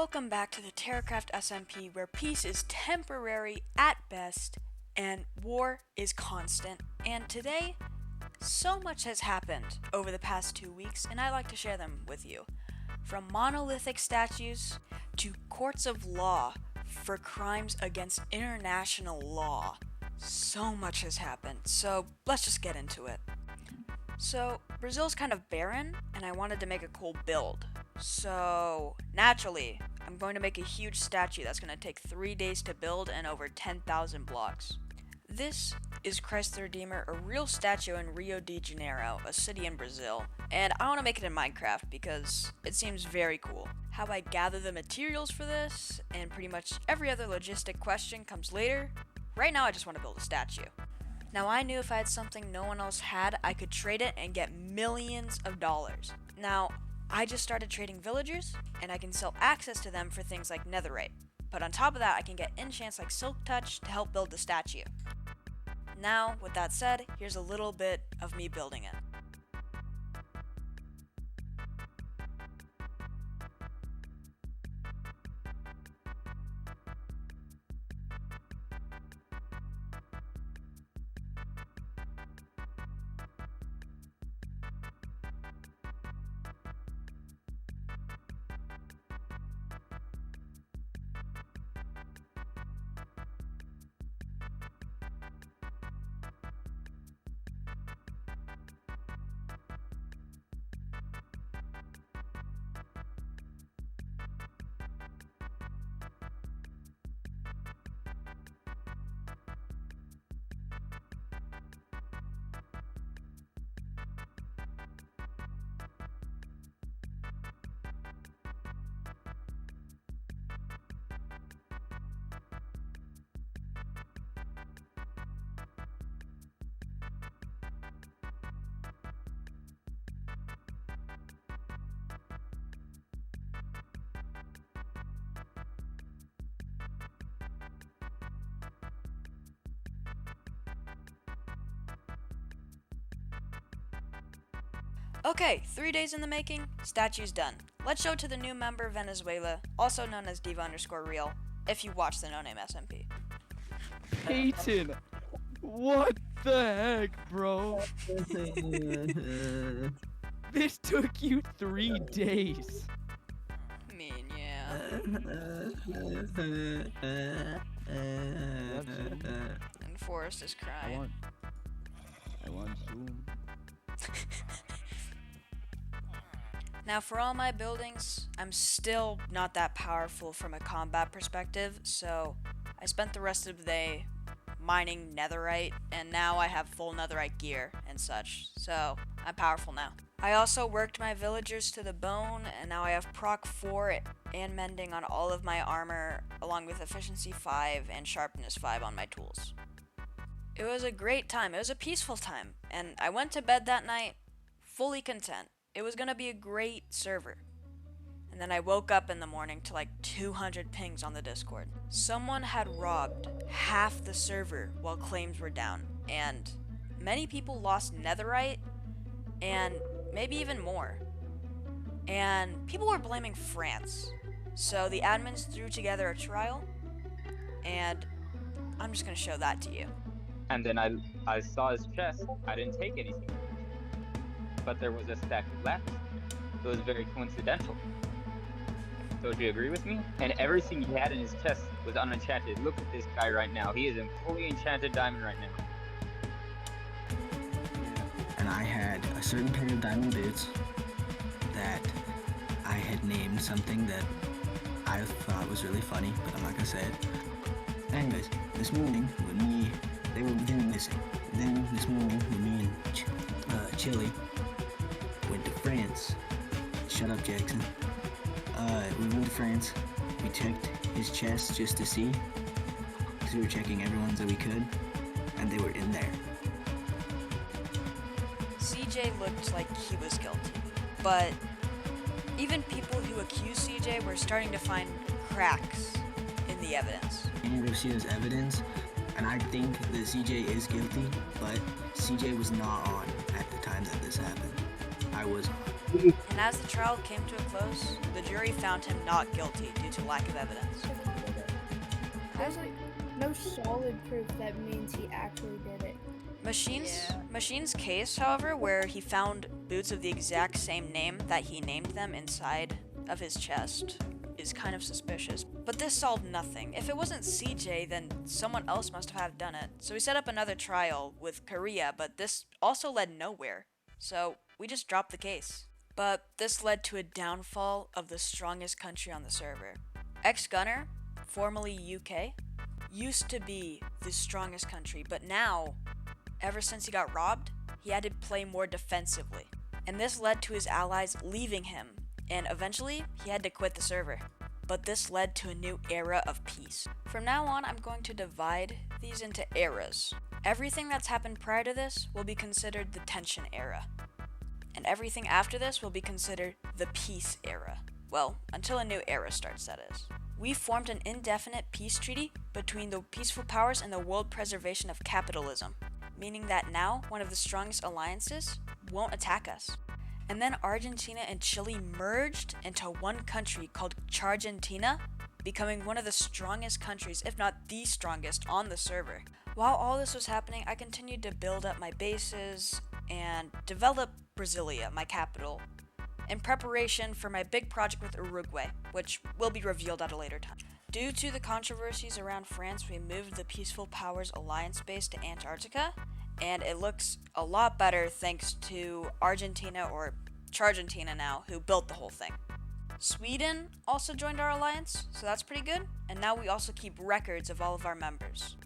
Welcome back to the Terra Craft SMP, where peace is temporary at best and war is constant. And today, so much has happened over the past 2 weeks, and I'd like to share them with you. From monolithic statues to courts of law for crimes against international law. So much has happened, so let's just get into it. So, Brazil's kind of barren, and I wanted to make a cool build. So, naturally, I'm going to make a huge statue that's going to take 3 days to build and over 10,000 blocks. This is Christ the Redeemer, a real statue in Rio de Janeiro, a city in Brazil, and I want to make it in Minecraft because it seems very cool. How I gather the materials for this, and pretty much every other logistic question comes later. Right now I just want to build a statue. Now I knew if I had something no one else had, I could trade it and get millions of dollars. Now, I just started trading villagers, and I can sell access to them for things like netherite. But on top of that, I can get enchants like Silk Touch to help build the statue. Now, with that said, here's a little bit of me building it. Okay, 3 days in the making, statue's done. Let's show it to the new member Venezuela, also known as Deevo_real, if you watch the No Name SMP. Peyton, what the heck, bro? This took you 3 days. I mean, yeah. And Forrest is crying. I want Zoom. Now for all my buildings, I'm still not that powerful from a combat perspective, so I spent the rest of the day mining netherite, and now I have full netherite gear and such, so I'm powerful now. I also worked my villagers to the bone, and now I have proc 4 and mending on all of my armor, along with efficiency 5 and sharpness 5 on my tools. It was a great time, it was a peaceful time, and I went to bed that night fully content. It was gonna be a great server. And then I woke up in the morning to like 200 pings on the Discord. Someone had robbed half the server while claims were down, and many people lost netherite, and maybe even more. And people were blaming France. So the admins threw together a trial, and I'm just gonna show that to you. And then I saw his chest. I didn't take anything. But there was a stack left. It was very coincidental. So do you agree with me? And everything he had in his chest was unenchanted. Look at this guy right now. He is in fully enchanted diamond right now. And I had a certain pair of diamond boots that I had named something that I thought was really funny, but I'm not gonna say it. Anyways, this morning when they were getting missing. Then this morning when me and Chili went to France. Shut up, Jackson. We went to France. We checked his chest just to see, because we were checking everyone's that we could, and they were in there. CJ looked like he was guilty, but even people who accuse CJ were starting to find cracks in the evidence. And Rosita's evidence, and I think that CJ is guilty, but CJ was not on at the time that this happened. I was on. And as the trial came to a close, the jury found him not guilty due to lack of evidence. There's like no solid proof that means he actually did it. Machine's case, however, where he found boots of the exact same name that he named them inside of his chest, is kind of suspicious. But this solved nothing. If it wasn't CJ, then someone else must have done it. So we set up another trial with Korea, but this also led nowhere. So we just dropped the case. But this led to a downfall of the strongest country on the server. Ex-Gunner, formerly UK, used to be the strongest country, but now, ever since he got robbed, he had to play more defensively. And this led to his allies leaving him, and eventually, he had to quit the server. But this led to a new era of peace. From now on, I'm going to divide these into eras. Everything that's happened prior to this will be considered the tension era. And everything after this will be considered the peace era. Well, until a new era starts, that is. We formed an indefinite peace treaty between the peaceful powers and the world preservation of capitalism, meaning that now one of the strongest alliances won't attack us. And then Argentina and Chile merged into one country called Chargentina, becoming one of the strongest countries, if not the strongest, on the server. While all this was happening, I continued to build up my bases and develop Brasilia, my capital, in preparation for my big project with Uruguay, which will be revealed at a later time. Due to the controversies around France, we moved the Peaceful Powers Alliance base to Antarctica, and it looks a lot better thanks to Argentina, or Chargentina now, who built the whole thing. Sweden also joined our alliance, so that's pretty good, and now we also keep records of all of our members.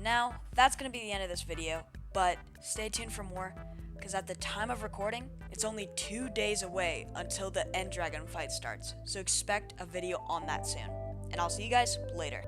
Now, that's going to be the end of this video, but stay tuned for more, because at the time of recording, it's only 2 days away until the End Dragon fight starts, so expect a video on that soon. And I'll see you guys later.